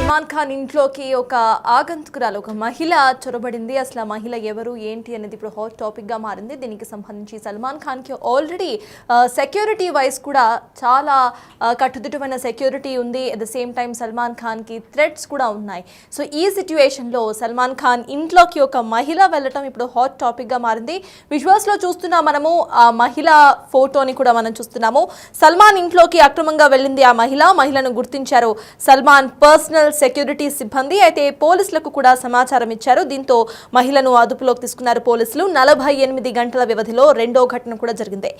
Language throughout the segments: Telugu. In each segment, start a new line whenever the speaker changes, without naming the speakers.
సల్మాన్ ఖాన్ ఇంట్లోకి ఒక ఆగంతుకురాలు ఒక మహిళ చొరబడింది. అసలు ఆ మహిళ ఎవరు ఏంటి అనేది ఇప్పుడు హాట్ టాపిక్గా మారింది. దీనికి సంబంధించి సల్మాన్ ఖాన్కి ఆల్రెడీ సెక్యూరిటీ వైజ్ కూడా చాలా కట్టుదిట్టమైన సెక్యూరిటీ ఉంది. At the same time Salman ఖాన్కి థ్రెట్స్ కూడా ఉన్నాయి. సో ఈ సిచ్యువేషన్లో సల్మాన్ ఖాన్ ఇంట్లోకి ఒక మహిళ వెళ్ళటం ఇప్పుడు హాట్ టాపిక్గా మారింది. విజువల్స్లో చూస్తున్నా మనము ఆ మహిళ ఫోటోని కూడా మనం చూస్తున్నాము. సల్మాన్ ఇంట్లోకి అక్రమంగా వెళ్ళింది ఆ మహిళను గుర్తించారు సల్మాన్ పర్సనల్ సెక్యూరిటీ సిబ్బంది. అయితే పోలీసులకు కూడా సమాచారం ఇచ్చారు. దీంతో మహిళను అదుపులోకి తీసుకున్నారు పోలీసులు. 48 గంటల వ్యవధిలో రెండో ఘటన కూడా జరిగింది.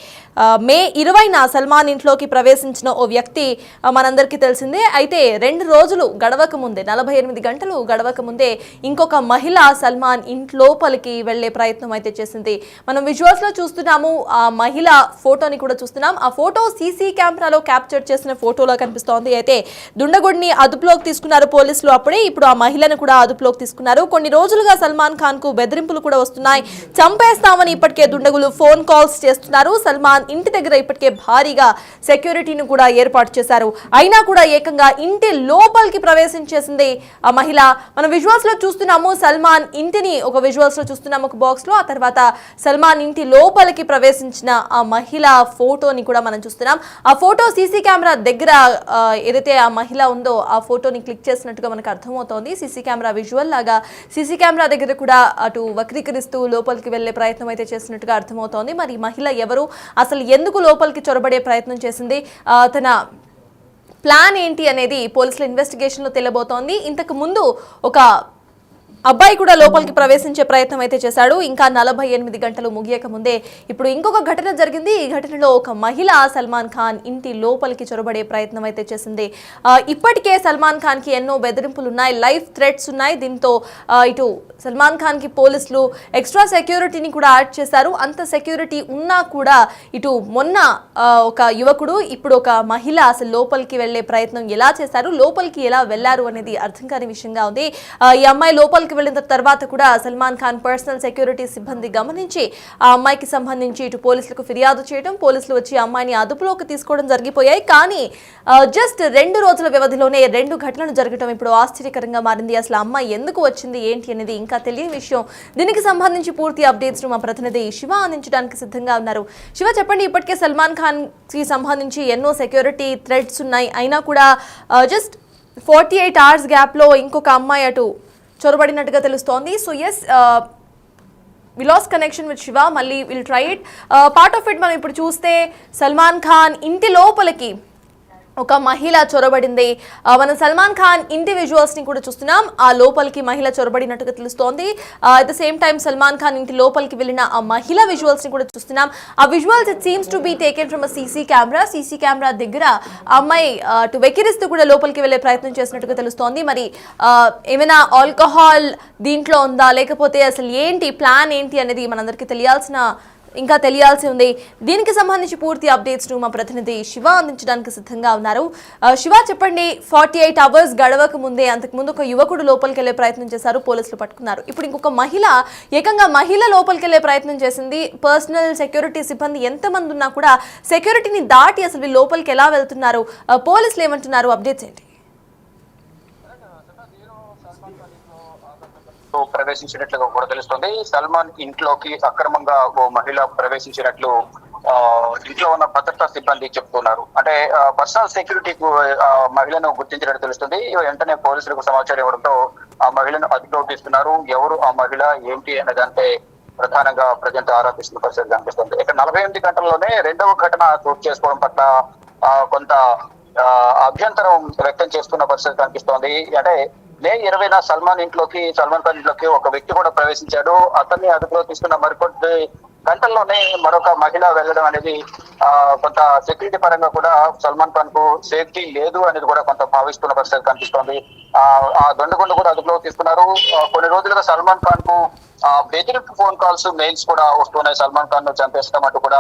మే 20న సల్మాన్ ఇంట్లోకి ప్రవేశించిన ఓ వ్యక్తి మనందరికీ తెలిసిందే. అయితే 2 రోజులు గడవక ముందే 48 గంటలు గడవక ముందే ఇంకొక మహిళ సల్మాన్ ఇంట్లోపలికి వెళ్లే ప్రయత్నం అయితే చేసింది. మనం విజువల్స్ లో చూస్తున్నాము. ఆ మహిళ ఫోటోని కూడా చూస్తున్నాం. ఆ ఫోటో సీసీ కెమెరాలో క్యాప్చర్ చేసిన ఫోటోలో కనిపిస్తోంది. అయితే దుండగుడిని అదుపులోకి తీసుకున్నారు పోలీసులు. అప్పుడే ఇప్పుడు ఆ మహిళను కూడా అదుపులోకి తీసుకున్నారు. కొన్ని రోజులుగా సల్మాన్ ఖాన్ కు బెదిరింపులు కూడా వస్తున్నాయి. చంపేస్తామని ఇప్పటికే దుండగులు ఫోన్ కాల్స్ చేస్తున్నారు. సల్మాన్ ఇంటి దగ్గర ఇప్పటికే భారీగా సెక్యూరిటీని కూడా ఏర్పాటు చేశారు. అయినా కూడా ఏకంగా ఇంటి లోపలికి ప్రవేశించేసింది ఆ మహిళ. మనం విజువల్స్ లో చూస్తున్నాము. సల్మాన్ ఇంటిని ఒక విజువల్స్ లో చూస్తున్నాము ఒక బాక్స్ లో. ఆ తర్వాత సల్మాన్ ఇంటి లోపలికి ప్రవేశించిన ఆ మహిళ ఫోటోని కూడా మనం చూస్తున్నాం. ఆ ఫోటో సీసీ కెమెరా దగ్గర ఏదైతే ఆ మహిళ ఉందో ఆ ఫోటోని క్లిక్ చేసినట్టుగా మనకు అర్థమవుతోంది. సీసీ కెమెరా విజువల్ లాగా సీసీ కెమెరా దగ్గర కూడా అటు వక్రీకరిస్తూ లోపలికి వెళ్లే ప్రయత్నం అయితే చేసినట్టుగా అర్థమవుతోంది. మరి మహిళ ఎవరు, అసలు ఎందుకు లోపలికి చొరబడే ప్రయత్నం చేసింది, తన ప్లాన్ ఏంటి అనేది పోలీసుల ఇన్వెస్టిగేషన్లో తెలియబోతోంది. ఇంతకు ముందు ఒక అబ్బాయి కూడా లోపలికి ప్రవేశించే ప్రయత్నం అయితే చేశాడు. ఇంకా 48 గంటలు ముగియక ముందే ఇప్పుడు ఇంకొక ఘటన జరిగింది. ఈ ఘటనలో ఒక మహిళ సల్మాన్ ఖాన్ ఇంటి లోపలికి చొరబడే ప్రయత్నం అయితే చేసింది. ఇప్పటికే సల్మాన్ ఖాన్ కి ఎన్నో బెదిరింపులు ఉన్నాయి, లైఫ్ థ్రెట్స్ ఉన్నాయి. దీంతో ఇటు సల్మాన్ ఖాన్ కి పోలీసులు ఎక్స్ట్రా సెక్యూరిటీని కూడా యాడ్ చేశారు. అంత సెక్యూరిటీ ఉన్నా కూడా ఇటు మొన్న ఒక యువకుడు, ఇప్పుడు ఒక మహిళ అసలు లోపలికి వెళ్లే ప్రయత్నం ఎలా చేశారు, లోపలికి ఎలా వెళ్లారు అనేది అర్థం కాని విషయంగా ఉంది. ఈ అమ్మాయి లోపలికి వెళ్ళిన తర్వాత కూడా సల్మాన్ ఖాన్ పర్సనల్ సెక్యూరిటీ సిబ్బంది గమనించి ఆ అమ్మాయికి సంబంధించి ఇటు పోలీసులకు ఫిర్యాదు చేయడం, పోలీసులు వచ్చి అమ్మాయిని అదుపులోకి తీసుకోవడం జరిగిపోయాయి. కానీ జస్ట్ 2 రోజుల వ్యవధిలోనే 2 ఘటనలు జరగడం ఇప్పుడు ఆశ్చర్యకరంగా మారింది. అసలు అమ్మాయి ఎందుకు వచ్చింది ఏంటి అనేది ఇంకా తెలియని విషయం. దీనికి సంబంధించి పూర్తి అప్డేట్స్ మా ప్రతినిధి శివ అందించడానికి సిద్ధంగా ఉన్నారు. శివ, చెప్పండి. ఇప్పటికే సల్మాన్ ఖాన్ కి సంబంధించి ఎన్నో సెక్యూరిటీ థ్రెట్స్ ఉన్నాయి. అయినా కూడా జస్ట్ 48 hours గ్యాప్లో ఇంకొక అమ్మాయి అటు చొరబడినట్టుగా తెలుస్తోంది. So yes, we lost connection with Shiva. మళ్ళీ will try it. Part of it మనం ఇప్పుడు చూస్తే సల్మాన్ ఖాన్ ఇంటి లోపలికి ఒక మహిళ చొరబడింది. మనం సల్మాన్ ఖాన్ ఇంటి విజువల్స్ ని కూడా చూస్తున్నాం. ఆ లోపలికి మహిళ చొరబడినట్టుగా తెలుస్తోంది. At the same time Salman Khan ఇంటి లోపలికి వెళ్ళిన ఆ మహిళ విజువల్స్ ని కూడా చూస్తున్నాం. ఆ visuals it seems to be taken from CC camera. CC camera దగ్గర ఆ అమ్మాయి అటు వెకిరిస్తూ కూడా లోపలికి వెళ్లే ప్రయత్నం చేసినట్టుగా తెలుస్తోంది. మరి ఏమైనా ఆల్కహాల్ దీంట్లో ఉందా, లేకపోతే అసలు ఏంటి ప్లాన్ ఏంటి అనేది మనందరికీ తెలియాల్సి ఉంది. దీనికి సంబంధించి పూర్తి అప్డేట్స్ మా ప్రతినిధి శివ అందించడానికి సిద్ధంగా ఉన్నారు. శివ, చెప్పండి. 48 hours గడవక ముందే అంతకుముందు ఒక యువకుడు లోపలికి వెళ్లే ప్రయత్నం చేశారు, పోలీసులు పట్టుకున్నారు. ఇప్పుడు ఇంకొక ఏకంగా మహిళ లోపలికి వెళ్లే ప్రయత్నం చేసింది. పర్సనల్ సెక్యూరిటీ సిబ్బంది ఎంతమంది ఉన్నా కూడా సెక్యూరిటీని దాటి అసలు లోపలికి ఎలా వెళ్తున్నారు, పోలీసులు ఏమంటున్నారు, అప్డేట్స్ ఏంటి?
ప్రవేశించినట్లుగా కూడా తెలుస్తుంది. సల్మాన్ ఇంట్లోకి అక్రమంగా ఓ మహిళ ప్రవేశించినట్లు ఇంట్లో ఉన్న భద్రతా సిబ్బంది చెప్తున్నారు. అంటే పర్సనల్ సెక్యూరిటీకి మహిళను గుర్తించినట్టు తెలుస్తుంది. వెంటనే పోలీసులకు సమాచారం ఇవ్వడంతో ఆ మహిళను అదుపులోకి తీసుకున్నారు. ఎవరు ఆ మహిళ ఏంటి అనే దానిపై ప్రధానంగా ప్రజెంట్ ఆరోపిస్తున్న పరిస్థితి కనిపిస్తుంది. ఇక్కడ 48 గంటల్లోనే రెండవ ఘటన చోటు చేసుకోవడం పట్ల కొంత అభ్యంతరం వ్యక్తం చేస్తున్న పరిస్థితి కనిపిస్తోంది. అంటే మే 20న సల్మాన్ ఖాన్ ఇంట్లోకి ఒక వ్యక్తి కూడా ప్రవేశించాడు. అతన్ని అదుపులో తీసుకున్న మరికొద్ది గంటల్లోనే మరొక మహిళ వెళ్ళడం అనేది కొంత సెక్యూరిటీ పరంగా కూడా సల్మాన్ ఖాన్ కు సేఫ్టీ లేదు అనేది కూడా కొంత భావిస్తున్న పరిస్థితి కనిపిస్తోంది. ఆ దొండగుండు కూడా అదుపులో తీసుకున్నారు. కొన్ని రోజులుగా సల్మాన్ ఖాన్ కు బెదిరింపు ఫోన్ కాల్స్, మెయిల్స్ కూడా వస్తున్నాయి. సల్మాన్ ఖాన్ ను చంపేస్తామంటూ కూడా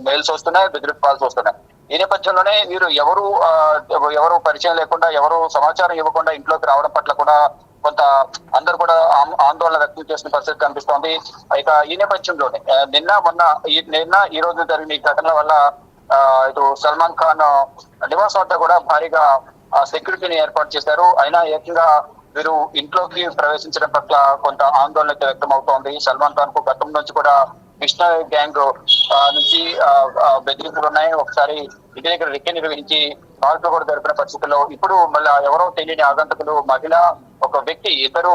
మెయిల్స్ వస్తున్నాయి, బెదిరింపు కాల్స్ వస్తున్నాయి. ఈ నేపథ్యంలోనే వీరు ఎవరు పరిచయం లేకుండా, ఎవరు సమాచారం ఇవ్వకుండా ఇంట్లోకి రావడం పట్ల కూడా కొంత అందరూ కూడా ఆందోళన వ్యక్తం చేసిన పరిస్థితి కనిపిస్తోంది. ఇక ఈ నేపథ్యంలోనే నిన్న ఈ రోజు జరిగిన ఈ ఘటనల వల్ల ఇటు సల్మాన్ ఖాన్ నివాసం వద్ద కూడా భారీగా సెక్యూరిటీని ఏర్పాటు చేశారు. అయినా ఏకంగా వీరు ఇంట్లోకి ప్రవేశించడం పట్ల కొంత ఆందోళన అయితే వ్యక్తం అవుతోంది. సల్మాన్ ఖాన్ కు గతం నుంచి కూడా కృష్ణ గ్యాంగ్ నుంచి బెదిరింపులు ఉన్నాయి. ఒకసారి ఇంటి దగ్గర రెక్కి నిర్వహించి కాల్పులు కూడా జరిపిన పరిస్థితుల్లో ఇప్పుడు మళ్ళీ ఎవరో తెలియని ఆగంతకులు మహిళ ఒక వ్యక్తి ఇద్దరు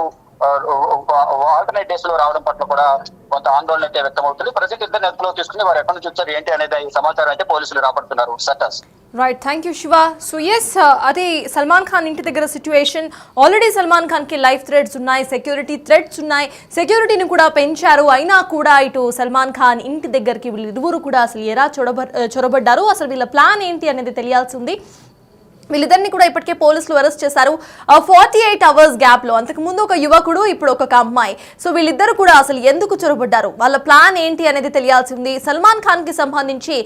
ఆల్టర్నేట్ డేస్ లో రావడం పట్ల కూడా కొంత ఆందోళన అయితే వ్యక్తం అవుతుంది. ప్రజెంట్ ఇద్దరు అదుపులో తీసుకుని వారు ఎక్కడి నుంచి వచ్చారు ఏంటి అనేది ఈ సమాచారం అయితే పోలీసులు రాబడుతున్నారు. That's
right, thank you Shiva. So yes, అదే సల్మాన్ ఖాన్ ఇంటి దగ్గర సిచ్యువేషన్. ఆల్రెడీ సల్మాన్ ఖాన్ కి లైఫ్ థ్రెట్స్ ఉన్నాయి, సెక్యూరిటీ థ్రెట్స్ ఉన్నాయి, సెక్యూరిటీని కూడా పెంచారు. అయినా కూడా ఇటు సల్మాన్ ఖాన్ ఇంటి దగ్గరికి వీళ్ళు ఇరువురు కూడా అసలు ఎలా చొరబడ్డారు, అసలు వీళ్ళ ప్లాన్ ఏంటి అనేది తెలియాల్సి ఉంది. వీళ్ళిద్దరిని కూడా ఇప్పటికే పోలీసులు అరెస్ట్ చేశారు 48 అవర్స్ గ్యాప్లో. అంతకుముందు ఒక యువకుడు, ఇప్పుడు ఒక అమ్మాయి. సో వీళ్ళిద్దరు కూడా అసలు ఎందుకు చొరబడ్డారు, వాళ్ళ ప్లాన్ ఏంటి అనేది తెలియాల్సి ఉంది. సల్మాన్ ఖాన్ కి సంబంధించి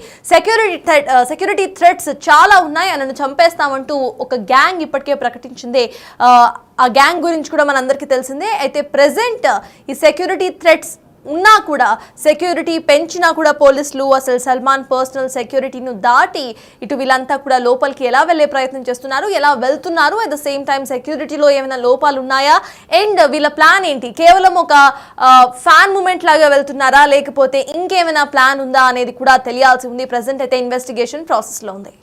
సెక్యూరిటీ థ్రెట్స్ చాలా ఉన్నాయి, ఆయనను చంపేస్తామంటూ ఒక గ్యాంగ్ ఇప్పటికే ప్రకటించింది. ఆ గ్యాంగ్ గురించి కూడా మనందరికీ తెలిసిందే. అయితే ప్రెసెంట్ ఈ సెక్యూరిటీ థ్రెట్స్ ఉన్నా కూడా, సెక్యూరిటీ పెంచినా కూడా పోలీసులు అసలు సల్మాన్ పర్సనల్ సెక్యూరిటీను దాటి ఇటు వీళ్ళంతా కూడా లోపలికి ఎలా వెళ్ళే ప్రయత్నం చేస్తున్నారు, ఎలా వెళ్తున్నారు, అట్ ద సేమ్ టైం సెక్యూరిటీలో ఏమైనా లోపాలు ఉన్నాయా, అండ్ వీళ్ళ ప్లాన్ ఏంటి, కేవలం ఒక ఫ్యాన్ మూమెంట్ లాగా వెళ్తున్నారా లేకపోతే ఇంకేమైనా ప్లాన్ ఉందా అనేది కూడా తెలియాల్సి ఉంది. ప్రెసెంట్ అయితే ఇన్వెస్టిగేషన్ ప్రాసెస్లో ఉంది.